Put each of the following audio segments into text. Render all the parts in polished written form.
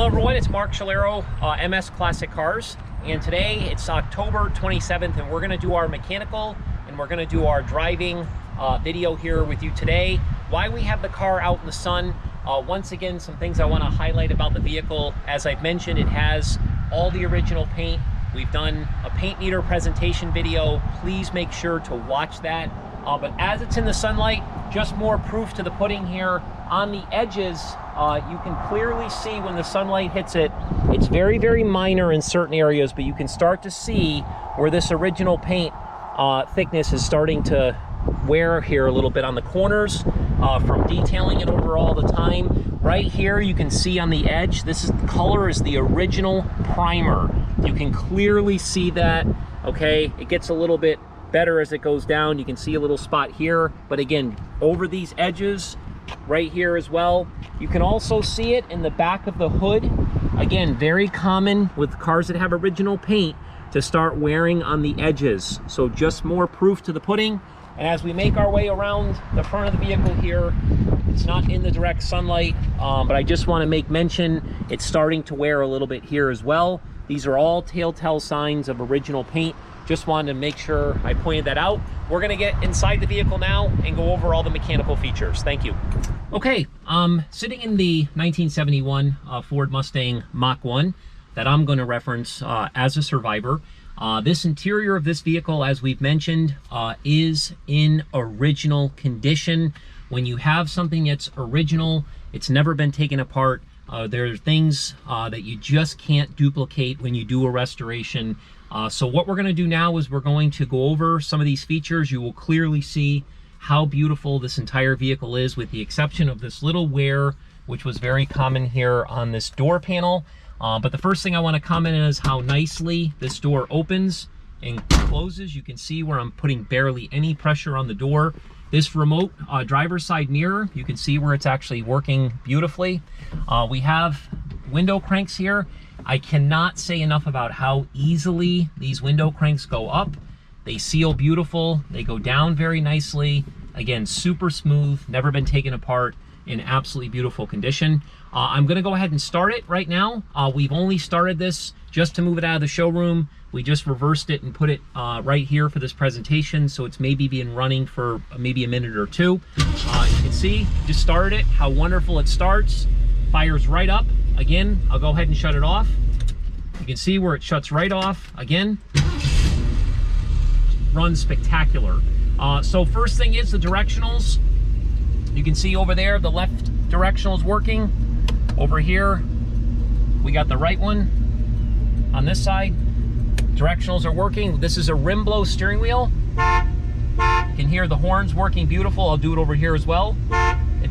everyone, it's Mark Shalero, MS Classic Cars, and today it's October 27th and we're going to do our mechanical and we're going to do our driving video here with you today. Why we have the car out in the sun. Once again, some things I want to highlight about the vehicle. As I've mentioned, it has all the original paint. We've done a paint meter presentation video. Please make sure to watch that. But as it's in the sunlight, just more proof to the pudding here. On the edges, you can clearly see when the sunlight hits it. It's very, very minor in certain areas, but you can start to see where this original paint thickness is starting to wear here a little bit on the corners from detailing it over all the time. Right here, you can see on the edge, the color is the original primer. You can clearly see that, okay? It gets a little bit better as it goes down. You can see a little spot here, but again, over these edges, right here as well. You can also see it in the back of the hood. Again, very common with cars that have original paint to start wearing on the edges. So just more proof to the pudding. And as we make our way around the front of the vehicle here, it's not in the direct sunlight, but I just want to make mention it's starting to wear a little bit here as well. These are all telltale signs of original paint. Just wanted to make sure I pointed that out. We're gonna get inside the vehicle now and go over all the mechanical features. Thank you. Okay, sitting in the 1971 Ford Mustang Mach 1 that I'm gonna reference as a survivor. This interior of this vehicle, as we've mentioned, is in original condition. When you have something that's original, it's never been taken apart. There are things that you just can't duplicate when you do a restoration. So what we're going to do now is we're going to go over some of these features. You will clearly see how beautiful this entire vehicle is, with the exception of this little wear, which was very common here on this door panel. But the first thing I want to comment on is how nicely this door opens and closes. You can see where I'm putting barely any pressure on the door. This remote driver's side mirror, you can see where it's actually working beautifully. We have window cranks here. I cannot say enough about how easily these window cranks go up. They seal beautiful. They go down very nicely. Again, super smooth, never been taken apart, in absolutely beautiful condition. I'm gonna go ahead and start it right now. We've only started this just to move it out of the showroom. We just reversed it and put it right here for this presentation, so it's maybe been running for maybe a minute or two. You can see, just started it, how wonderful it starts. Fires right up. Again, I'll go ahead and shut it off. You can see where it shuts right off. Again, runs spectacular. So first thing is the directionals. You can see over there, the left directional is working. Over here, we got the right one on this side. Directionals are working. This is a rim blow steering wheel. You can hear the horns working beautiful. I'll do it over here as well.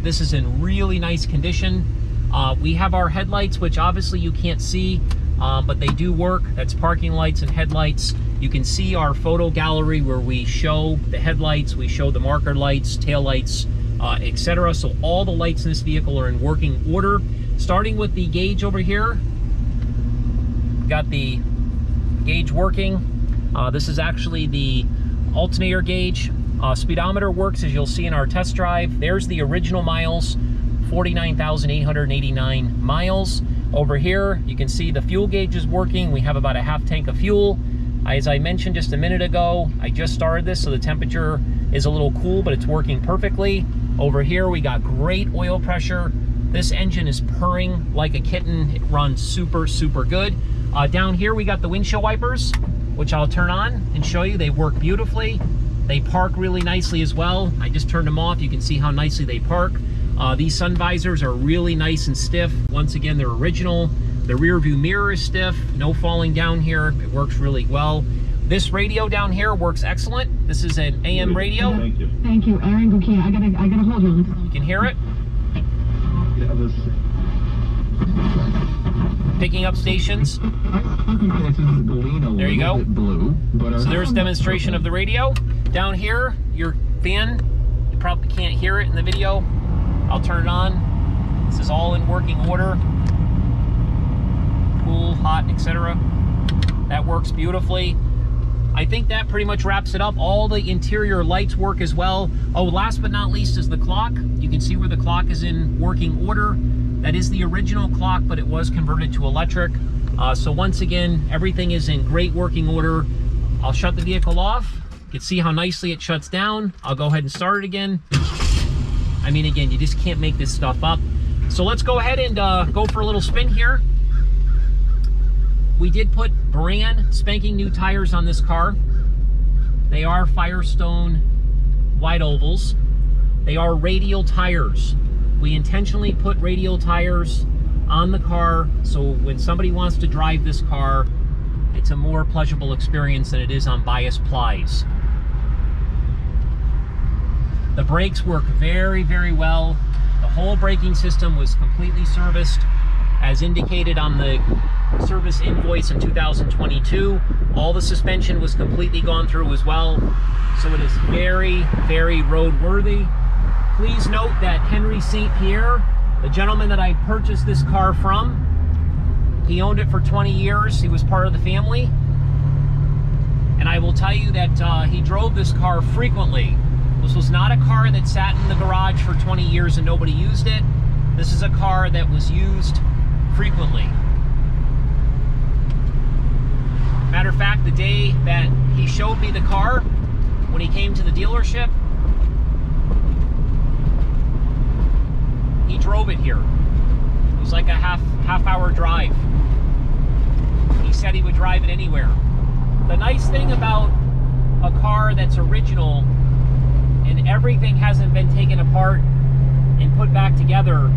This is in really nice condition. We have our headlights, which obviously you can't see, but they do work. That's parking lights and headlights. You can see our photo gallery where we show the headlights, we show the marker lights, tail lights, etc. So all the lights in this vehicle are in working order. Starting with the gauge over here, got the gauge working. This is actually the alternator gauge. Speedometer works, as you'll see in our test drive. There's the original miles, 49,889 miles. Over here, you can see the fuel gauge is working. We have about a half tank of fuel. As I mentioned just a minute ago, I just started this, so the temperature is a little cool, but it's working perfectly. Over here, we got great oil pressure. This engine is purring like a kitten. It runs super, super good. Down here, we got the windshield wipers, which I'll turn on and show you. They work beautifully. They park really nicely as well. I just turned them off. You can see how nicely they park. These sun visors are really nice and stiff. Once again, they're original. The rear view mirror is stiff. No falling down here. It works really well. This radio down here works excellent. This is an AM radio. Thank you. Thank you, Aaron. Okay, I gotta hold you. You can hear it. Picking up stations. There you go. So there's demonstration of the radio. Down here, your fan, you probably can't hear it in the video. I'll turn it on. This is all in working order. Cool, hot, etc. That works beautifully. I think that pretty much wraps it up. All the interior lights work as well. Oh, last but not least is the clock. You can see where the clock is in working order. That is the original clock, but it was converted to electric. So once again, everything is in great working order. I'll shut the vehicle off. You can see how nicely it shuts down. I'll go ahead and start it again. I mean, again, you just can't make this stuff up. So let's go ahead and go for a little spin here. We did put brand spanking new tires on this car. They are Firestone wide ovals. They are radial tires. We intentionally put radial tires on the car so when somebody wants to drive this car, it's a more pleasurable experience than it is on bias plies. The brakes work very, very well. The whole braking system was completely serviced as indicated on the service invoice in 2022. All the suspension was completely gone through as well. So it is very, very roadworthy. Please note that Henry St. Pierre, the gentleman that I purchased this car from, he owned it for 20 years. He was part of the family. And I will tell you that he drove this car frequently. This was not a car that sat in the garage for 20 years and nobody used it. This is a car that was used frequently. Matter of fact, the day that he showed me the car, when he came to the dealership, he drove it here. It was like a half hour drive. He said he would drive it anywhere. The nice thing about a car that's original and everything hasn't been taken apart and put back together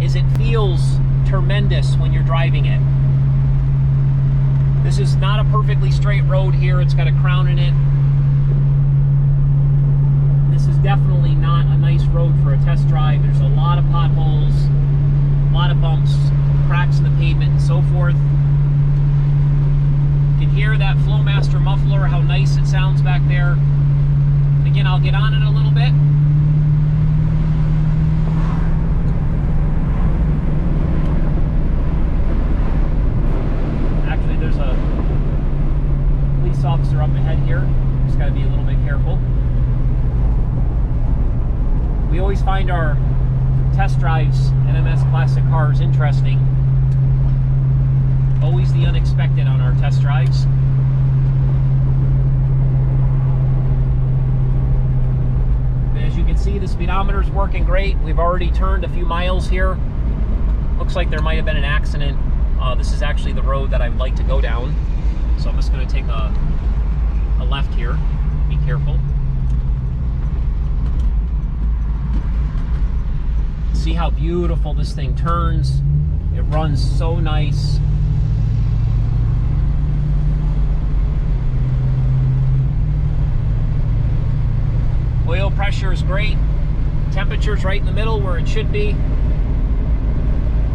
is it feels tremendous when you're driving it. This is not a perfectly straight road here. It's got a crown in it. This is definitely not a nice road for a test drive. There's a lot of potholes, a lot of bumps, cracks in the pavement, and so forth. You can hear that Flowmaster muffler, how nice it sounds back there. Again, I'll get on it a little bit. Actually, there's a police officer up ahead here. Just got to be a little bit careful. We always find our test drives in MS Classic cars interesting. Always the unexpected on our test drives. As you can see, the speedometer is working great. We've already turned a few miles here. Looks like there might have been an accident. This is actually the road that I would like to go down. So I'm just going to take a left here. Be careful. See how beautiful this thing turns. It runs so nice. Oil pressure is great. Temperature's right in the middle where it should be.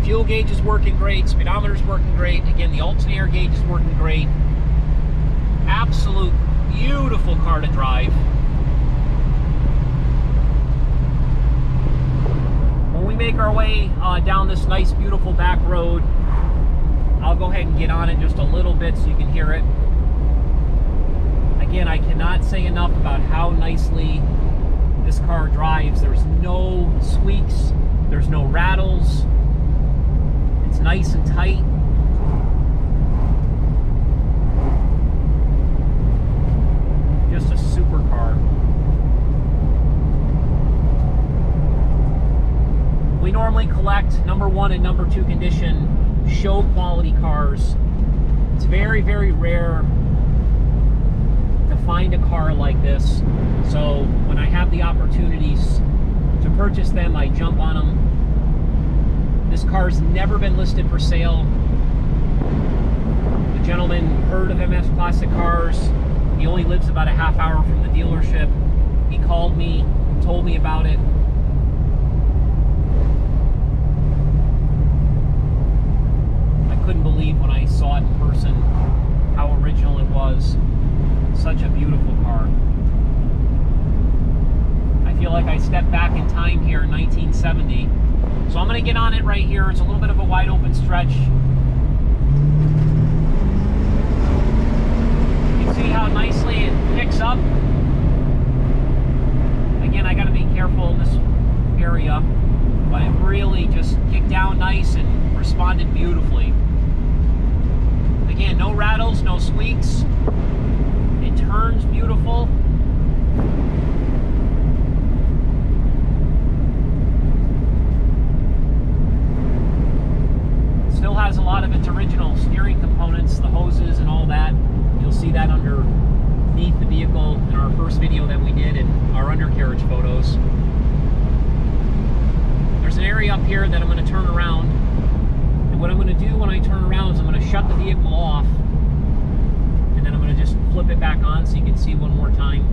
Fuel gauge is working great. Speedometer's working great. Again, the alternator gauge is working great. Absolute beautiful car to drive. When we make our way down this nice, beautiful back road, I'll go ahead and get on it just a little bit so you can hear it. Again, I cannot say enough about how nicely this car drives. There's no squeaks, there's no rattles. It's nice and tight. Just a super car. We normally collect number 1 and number 2 condition show quality cars. It's very, very rare to find a car like this. So when I have the opportunities to purchase them, I jump on them. This car's never been listed for sale. The gentleman heard of MS Classic Cars. He only lives about a half hour from the dealership. He called me, told me about it. I couldn't believe when I saw it in person how original it was. Such a beautiful car. I feel like I stepped back in time here in 1970. So I'm going to get on it right here. It's a little bit of a wide open stretch. You can see how nicely it picks up. Again, I got to be careful in this area. but it really just kicked down nice and responded beautifully. Again, no rattles, no squeaks. It turns beautiful. Still has a lot of its original steering components, the hoses and all that. You'll see that underneath the vehicle in our first video that we did in our undercarriage photos. There's an area up here that I'm going to turn around. And what I'm going to do when I turn around is I'm going to shut the vehicle off. And then I'm going to just flip it back on so you can see one more time.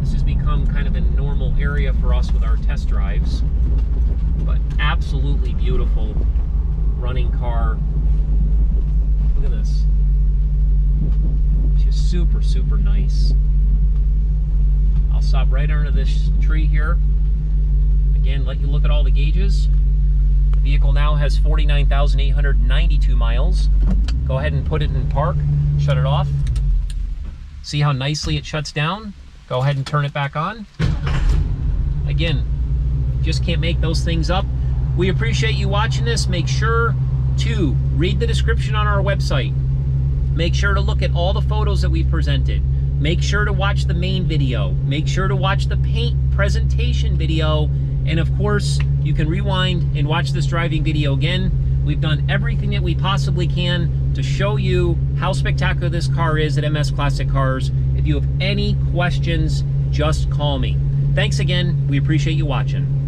This has become kind of a normal area for us with our test drives. But absolutely beautiful running car. Look at this. She's super, super nice. I'll stop right under this tree here. Again, let you look at all the gauges. The vehicle now has 49,892 miles. Go ahead and put it in park. Shut it off. See how nicely it shuts down? Go ahead and turn it back on. Again, just can't make those things up. We appreciate you watching this. Make sure to read the description on our website. Make sure to look at all the photos that we've presented. Make sure to watch the main video. Make sure to watch the paint presentation video. And of course, you can rewind and watch this driving video again. We've done everything that we possibly can to show you how spectacular this car is at MS Classic Cars. If you have any questions, just call me. Thanks again. We appreciate you watching.